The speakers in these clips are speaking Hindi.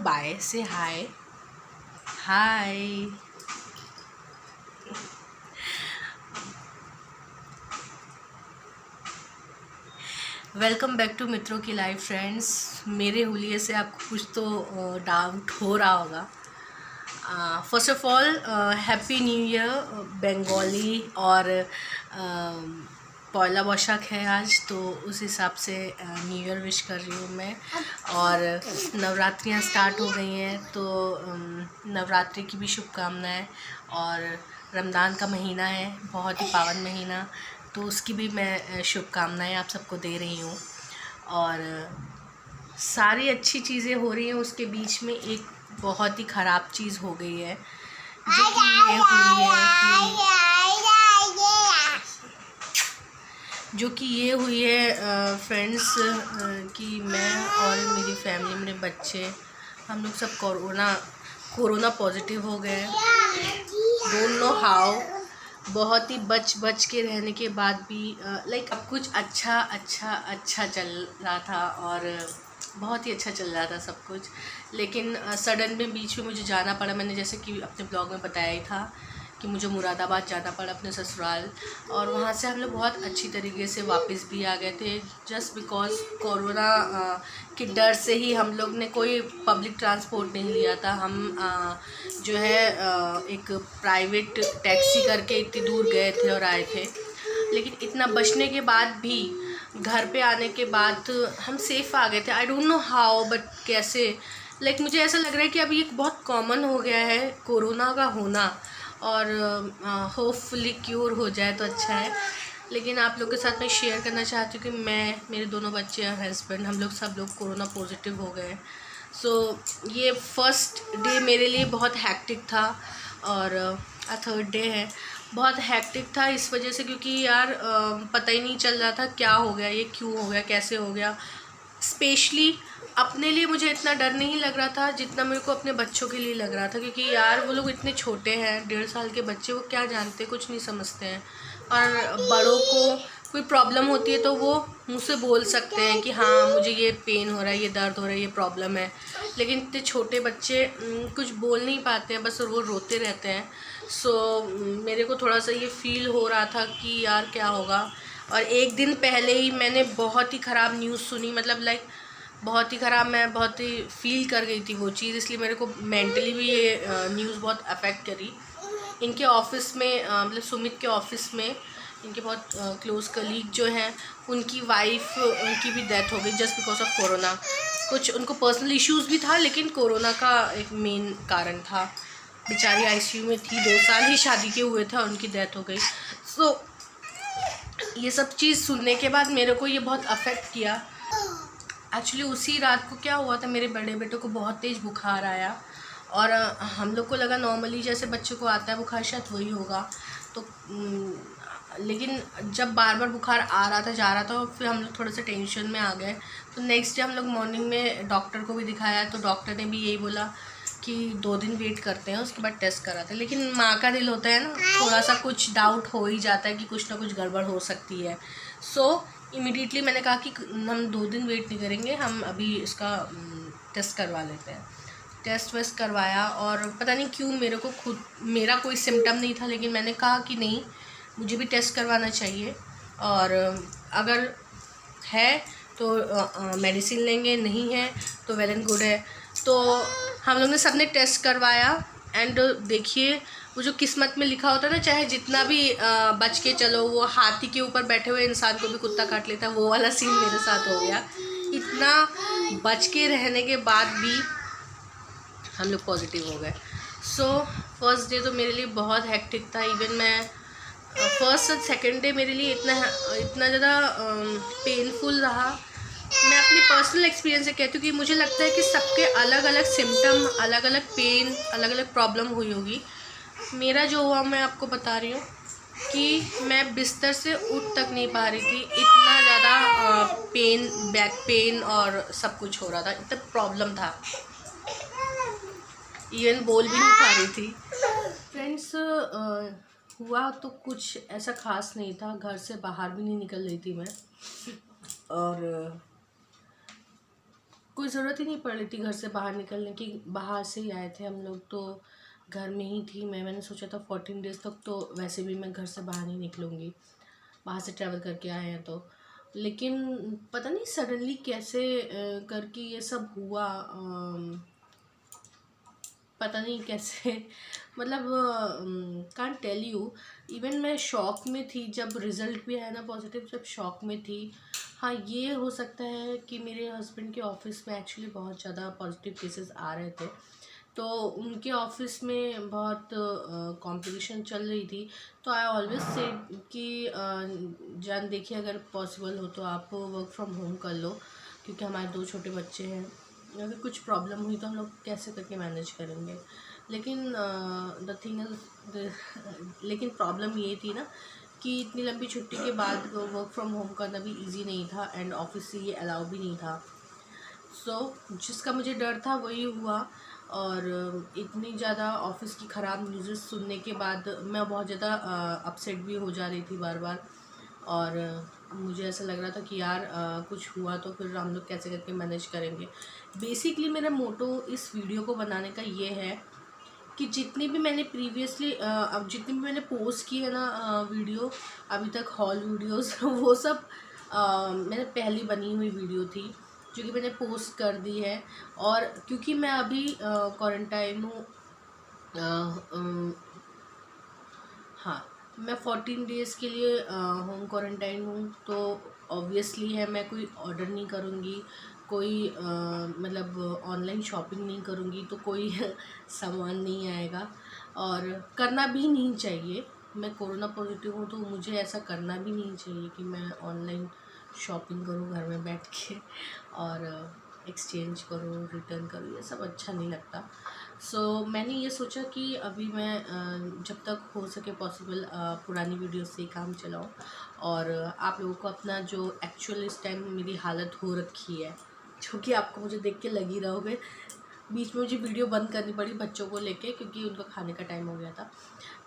बाय, से हाय। हाय, वेलकम बैक टू मित्रों की लाइव फ्रेंड्स। मेरे हुलिये से आपको कुछ तो डाउट हो रहा होगा। First of all happy new year Bengali, और पौला बैसाख है आज, तो उस हिसाब से न्यू ईयर विश कर रही हूँ मैं। और नवरात्रियाँ स्टार्ट हो गई हैं, तो नवरात्रि की भी शुभकामनाएं। और रमज़ान का महीना है, बहुत ही पावन महीना, तो उसकी भी मैं शुभकामनाएं आप सबको दे रही हूँ। और सारी अच्छी चीज़ें हो रही हैं, उसके बीच में एक बहुत ही ख़राब चीज़ हो गई है, जो कि ये हुई है फ्रेंड्स, कि मैं और मेरी फैमिली, मेरे बच्चे, हम लोग सब कोरोना पॉजिटिव हो गए। Don't know how. बहुत ही बच के रहने के बाद भी लाइक अब कुछ अच्छा चल रहा था, और बहुत ही अच्छा चल रहा था सब कुछ। लेकिन सडन में बीच में मुझे जाना पड़ा। मैंने जैसे कि अपने ब्लॉग में बताया ही था कि मुझे मुरादाबाद जाना पड़ा अपने ससुराल, और वहाँ से हम लोग बहुत अच्छी तरीके से वापस भी आ गए थे, जस्ट बिकॉज कोरोना के डर से ही हम लोग ने कोई पब्लिक ट्रांसपोर्ट नहीं लिया था। हम जो है एक प्राइवेट टैक्सी करके इतनी दूर गए थे और आए थे। लेकिन इतना बचने के बाद भी, घर पे आने के बाद हम सेफ़ आ गए थे। I don't know how, but कैसे, लाइक मुझे ऐसा लग रहा है कि अभी एक बहुत कॉमन हो गया है कोरोना का होना, और होपफुली क्योर हो जाए तो अच्छा है। लेकिन आप लोग के साथ मैं शेयर करना चाहती हूँ कि मैं, मेरे दोनों बच्चे और हस्बैंड, हम लोग सब लोग कोरोना पॉजिटिव हो गए। सो ये फर्स्ट डे मेरे लिए बहुत हैक्टिक था, और थर्ड डे है, बहुत हैक्टिक था इस वजह से क्योंकि यार पता ही नहीं चल रहा था क्या हो गया, ये क्यों हो गया, कैसे हो गया। स्पेशली अपने लिए मुझे इतना डर नहीं लग रहा था जितना मेरे को अपने बच्चों के लिए लग रहा था, क्योंकि यार वो लोग इतने छोटे हैं, 1.5 साल के बच्चे, वो क्या जानते, कुछ नहीं समझते हैं। और बड़ों को कोई प्रॉब्लम होती है तो वो मुँह से बोल सकते हैं कि हाँ मुझे ये पेन हो रहा है, ये दर्द हो रहा है, ये प्रॉब्लम है। लेकिन इतने छोटे बच्चे कुछ बोल नहीं पाते हैं, बस वो रोते रहते हैं। सो मेरे को थोड़ा सा ये फील हो रहा था कि यार क्या होगा। और एक दिन पहले ही मैंने बहुत ही ख़राब न्यूज़ सुनी, मतलब लाइक बहुत ही ख़राब, मैं बहुत ही फील कर गई थी वो चीज़, इसलिए मेरे को मेंटली भी ये न्यूज़ बहुत अफेक्ट करी। इनके ऑफ़िस में मतलब सुमित के ऑफ़िस में इनके बहुत क्लोज़ कलीग जो हैं, उनकी वाइफ, उनकी भी डेथ हो गई जस्ट बिकॉज ऑफ कोरोना। कुछ उनको पर्सनल इश्यूज़ भी था, लेकिन कोरोना का एक मेन कारण था। बेचारी आईसीयू में थी, 2 साल ही शादी के हुए थे और उनकी डेथ हो गई। सो ये सब चीज़ सुनने के बाद मेरे को ये बहुत अफेक्ट किया। एक्चुअली उसी रात को क्या हुआ था, मेरे बड़े बेटे को बहुत तेज़ बुखार आया, और हम लोग को लगा नॉर्मली जैसे बच्चों को आता है बुखार शायद वही होगा। तो लेकिन जब बार बार बुखार आ रहा था, जा रहा था, फिर हम लोग थोड़े से टेंशन में आ गए। तो नेक्स्ट डे हम लोग मॉर्निंग में डॉक्टर को भी दिखाया, तो डॉक्टर ने भी यही बोला कि 2 दिन वेट करते हैं, उसके बाद टेस्ट कराते हैं। लेकिन माँ का दिल होता है ना, थोड़ा सा कुछ डाउट हो ही जाता है कि कुछ ना कुछ गड़बड़ हो सकती है। सो इमीडिएटली मैंने कहा कि हम 2 दिन वेट नहीं करेंगे, हम अभी इसका टेस्ट करवा लेते हैं। टेस्ट वेस्ट करवाया, और पता नहीं क्यों मेरे को खुद, मेरा कोई सिम्टम नहीं था, लेकिन मैंने कहा कि नहीं, मुझे भी टेस्ट करवाना चाहिए, और अगर है तो मेडिसिन लेंगे, नहीं है तो वेल एंड गुड है। तो हम लोग ने सब ने टेस्ट करवाया, एंड देखिए वो जो किस्मत में लिखा होता है ना, चाहे जितना भी बच के चलो, वो हाथी के ऊपर बैठे हुए इंसान को भी कुत्ता काट लेता है, वो वाला सीन मेरे साथ हो गया। इतना बच के रहने के बाद भी हम लोग पॉजिटिव हो गए। सो फर्स्ट डे तो मेरे लिए बहुत हेक्टिक था। इवन मैं फर्स्ट और सेकेंड डे मेरे लिए इतना ज़्यादा पेनफुल रहा। मैं अपनी पर्सनल एक्सपीरियंस से कहती हूँ कि मुझे लगता है कि सबके अलग अलग सिम्टम, अलग अलग पेन, अलग अलग प्रॉब्लम हुई होगी। मेरा जो हुआ मैं आपको बता रही हूँ कि मैं बिस्तर से उठ तक नहीं पा रही थी, इतना ज़्यादा पेन, बैक पेन और सब कुछ हो रहा था, इतना प्रॉब्लम था, इवन बोल भी नहीं पा रही थी। फ्रेंड्स हुआ तो कुछ ऐसा ख़ास नहीं था, घर से बाहर भी नहीं निकल रही थी मैं, और कोई ज़रूरत ही नहीं पड़ रही थी घर से बाहर निकलने की। बाहर से ही आए थे हम लोग, तो घर में ही थी मैंने सोचा था 14 डेज़ तक तो वैसे भी मैं घर से बाहर नहीं निकलूँगी, बाहर से ट्रैवल करके आए हैं तो। लेकिन पता नहीं सडनली कैसे करके ये सब हुआ, पता नहीं कैसे मतलब कांट टेल यू। इवन मैं शॉक में थी जब रिज़ल्ट भी आया ना पॉजिटिव, जब शॉक में थी। हाँ, ये हो सकता है कि मेरे हस्बैंड के ऑफिस में एक्चुअली बहुत ज़्यादा पॉजिटिव केसेस आ रहे थे, तो उनके ऑफिस में बहुत कंपटीशन चल रही थी। तो आई ऑलवेज से कि जान देखिए, अगर पॉसिबल हो तो आप वर्क फ्रॉम होम कर लो, क्योंकि हमारे 2 छोटे बच्चे हैं। अगर कुछ प्रॉब्लम हुई तो हम लोग कैसे करके मैनेज करेंगे। लेकिन द थिंग इज़ लेकिन प्रॉब्लम ये थी ना कि इतनी लंबी छुट्टी के बाद वर्क फ्रॉम होम करना भी इजी नहीं था, एंड ऑफिस से ये अलाउ भी नहीं था। जिसका मुझे डर था वही हुआ। और इतनी ज़्यादा ऑफिस की ख़राब न्यूज़ सुनने के बाद मैं बहुत ज़्यादा अपसेट भी हो जा रही थी बार बार। और मुझे ऐसा लग रहा था कि यार कुछ हुआ तो फिर हम लोग कैसे करके मैनेज करेंगे। बेसिकली मेरा मोटो इस वीडियो को बनाने का ये है कि जितनी भी मैंने प्रीवियसली अब जितनी भी मैंने पोस्ट की है ना वीडियो अभी तक, हॉल वीडियोस वो सब मैंने पहली बनी हुई वीडियो थी जो कि मैंने पोस्ट कर दी है। और क्योंकि मैं अभी क्वारंटाइन हूँ, हाँ, मैं 14 डेज़ के लिए होम क्वारंटाइन हूँ, तो ऑब्वियसली है मैं कोई ऑर्डर नहीं करूँगी, कोई मतलब ऑनलाइन शॉपिंग नहीं करूँगी, तो कोई सामान नहीं आएगा और करना भी नहीं चाहिए। मैं कोरोना पॉजिटिव हूँ तो मुझे ऐसा करना भी नहीं चाहिए कि मैं ऑनलाइन शॉपिंग करूँ घर में बैठ के और एक्सचेंज करूँ, रिटर्न करूँ, ये सब अच्छा नहीं लगता। मैंने ये सोचा कि अभी मैं जब तक हो सके पॉसिबल पुरानी वीडियो से काम चलाऊँ और आप लोगों को अपना जो एक्चुअल इस टाइम मेरी हालत हो रखी है, जो कि आपको मुझे देख के लग ही रहा होगा। बीच में मुझे वीडियो बंद करनी पड़ी बच्चों को लेके, क्योंकि उनका खाने का टाइम हो गया था।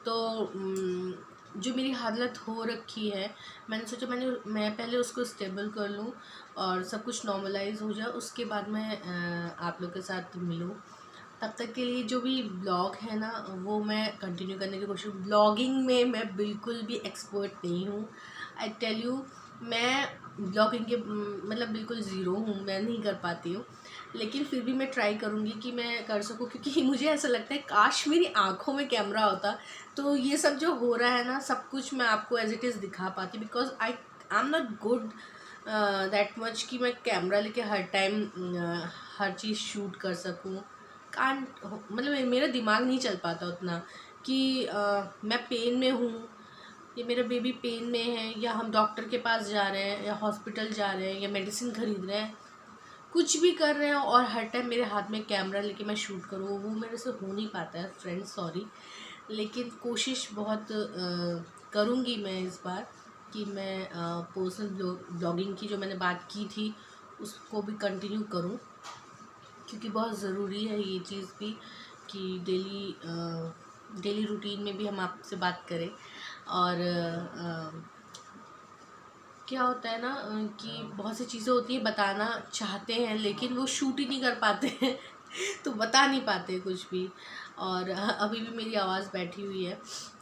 तो जो मेरी हालत हो रखी है, मैंने सोचा मैं पहले उसको स्टेबल कर लूँ और सब कुछ नॉर्मलाइज हो जाए, उसके बाद मैं आप लोग के साथ मिलूँ। तब तक के लिए जो भी ब्लॉग है ना वो मैं कंटिन्यू करने की कोशिश। ब्लॉगिंग में मैं बिल्कुल भी एक्सपर्ट नहीं हूँ, आई टेल यू। मैं ब्लॉगिंग के मतलब बिल्कुल ज़ीरो हूँ, मैं नहीं कर पाती हूँ। लेकिन फिर भी मैं ट्राई करूँगी कि मैं कर सकूँ, क्योंकि मुझे ऐसा लगता है काश मेरी आँखों में कैमरा होता तो ये सब जो हो रहा है ना सब कुछ मैं आपको एज इट इज़ दिखा पाती। Because I am not good that much कि मैं कैमरा लेके हर टाइम हर चीज़ शूट कर सकूँ। कांट मतलब मेरा दिमाग नहीं चल पाता उतना कि मैं पेन में हूँ, या मेरा बेबी पेन में है, या हम डॉक्टर के पास जा रहे हैं, या हॉस्पिटल जा रहे हैं, या मेडिसिन खरीद रहे हैं, कुछ भी कर रहे हैं और हर टाइम मेरे हाथ में कैमरा लेके मैं शूट करूँ, वो मेरे से हो नहीं पाता है फ्रेंड्स, सॉरी। लेकिन कोशिश बहुत करूँगी मैं इस बार कि मैं पर्सनल ब्लॉगिंग की जो मैंने बात की थी उसको भी कंटिन्यू करूँ, क्योंकि बहुत ज़रूरी है ये चीज़ भी कि डेली रूटीन में भी हम आपसे बात करें। और क्या होता है ना कि बहुत सी चीज़ें होती हैं बताना चाहते हैं लेकिन वो शूट ही नहीं कर पाते हैं तो बता नहीं पाते कुछ भी। और अभी भी मेरी आवाज़ बैठी हुई है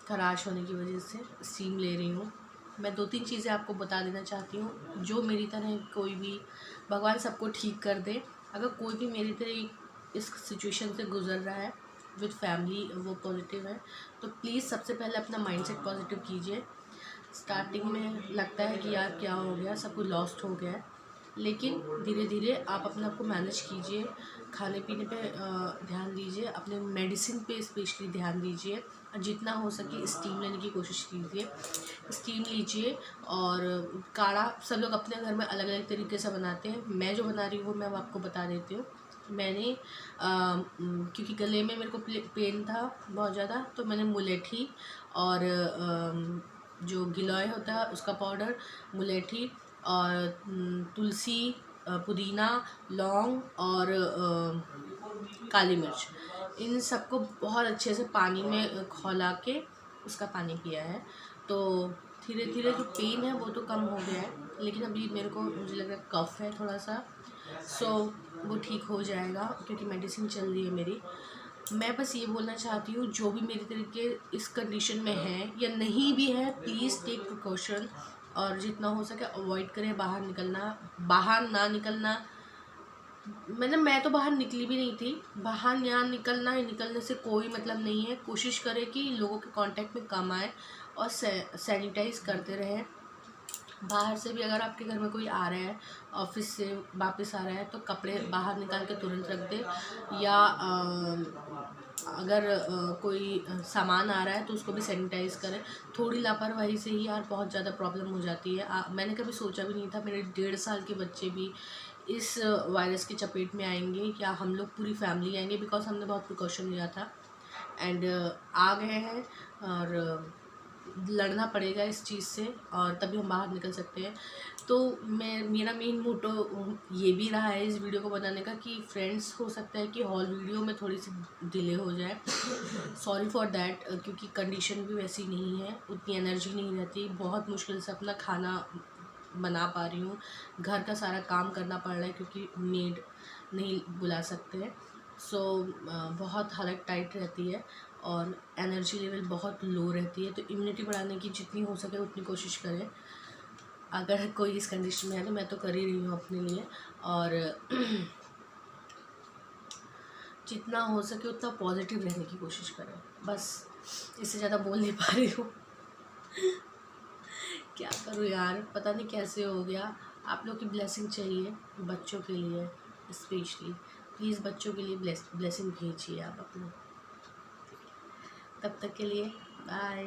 खराश होने की वजह से, स्टीम ले रही हूँ। मैं 2-3 चीज़ें आपको बता देना चाहती हूँ, जो मेरी तरह कोई भी, भगवान सबको ठीक कर दे, अगर कोई भी मेरी तरह इस सिचुएशन से गुज़र रहा है विद फैमिली, वो पॉजिटिव है, तो प्लीज़ सबसे पहले अपना माइंडसेट पॉजिटिव कीजिए। स्टार्टिंग में लगता है कि यार क्या हो गया, सब कुछ लॉस्ट हो गया है, लेकिन धीरे धीरे आप अपने आप को मैनेज कीजिए, खाने पीने पे ध्यान दीजिए, अपने मेडिसिन पे स्पेशली ध्यान दीजिए, और जितना हो सके स्टीम लेने की कोशिश कीजिए। स्टीम लीजिए, और काढ़ा सब लोग अपने घर में अलग अलग तरीके से बनाते हैं, मैं जो बना रही हूँ वो मैं आपको बता देती हूँ। मैंने क्योंकि गले में मेरे को पेन था बहुत ज़्यादा, तो मैंने मुलेठी और जो गिलोय होता है उसका पाउडर, मुलेठी और तुलसी, पुदीना, लौंग और काली मिर्च, इन सबको बहुत अच्छे से पानी में खौला के उसका पानी पिया है। तो धीरे धीरे जो पेन है वो तो कम हो गया है, लेकिन अभी मुझे लग रहा है कफ है थोड़ा सा, सो वो ठीक हो जाएगा क्योंकि मेडिसिन चल रही है मेरी। मैं बस ये बोलना चाहती हूँ, जो भी मेरे तरीके इस कंडीशन में है या नहीं भी है, प्लीज़ टेक प्रिकॉशन और जितना हो सके अवॉइड करें बाहर निकलना, बाहर ना निकलना। मतलब मैं तो बाहर निकली भी नहीं थी, बाहर यहाँ निकलना है, निकलने से कोई मतलब नहीं है। कोशिश करें कि लोगों के कांटेक्ट में कम आए और सैनिटाइज करते रहें। बाहर से भी अगर आपके घर में कोई आ रहा है, ऑफिस से वापस आ रहा है, तो कपड़े बाहर निकाल के तुरंत रख दे। या अगर कोई सामान आ रहा है तो उसको भी सैनिटाइज़ करें। थोड़ी लापरवाही से ही यार बहुत ज़्यादा प्रॉब्लम हो जाती है। मैंने कभी सोचा भी नहीं था मेरे 1.5 साल के बच्चे भी इस वायरस की चपेट में आएंगे, या हम लोग पूरी फैमिली आएंगे, बिकॉज हमने बहुत प्रिकॉशन लिया था एंड आ गए हैं। और लड़ना पड़ेगा इस चीज़ से और तभी हम बाहर निकल सकते हैं। तो मेरा मेन मोटो ये भी रहा है इस वीडियो को बनाने का कि फ्रेंड्स, हो सकता है कि हॉल वीडियो में थोड़ी सी डिले हो जाए, सॉरी फॉर दैट, क्योंकि कंडीशन भी वैसी नहीं है, उतनी एनर्जी नहीं रहती, बहुत मुश्किल से अपना खाना बना पा रही हूँ, घर का सारा काम करना पड़ रहा है क्योंकि मेड नहीं बुला सकते हैं। सो बहुत हालत टाइट रहती है और एनर्जी लेवल बहुत लो रहती है। तो इम्यूनिटी बढ़ाने की जितनी हो सके उतनी कोशिश करें। अगर कोई इस कंडीशन में है तो मैं तो कर ही रही हूँ अपने लिए, और जितना हो सके उतना पॉजिटिव रहने की कोशिश करें। बस इससे ज़्यादा बोल नहीं पा रही हूँ। क्या करूँ यार, पता नहीं कैसे हो गया। आप लोग की ब्लेसिंग चाहिए बच्चों के लिए स्पेशली, प्लीज़ बच्चों के लिए ब्लेसिंग भेजिए आप अपने। तब तक के लिए बाय।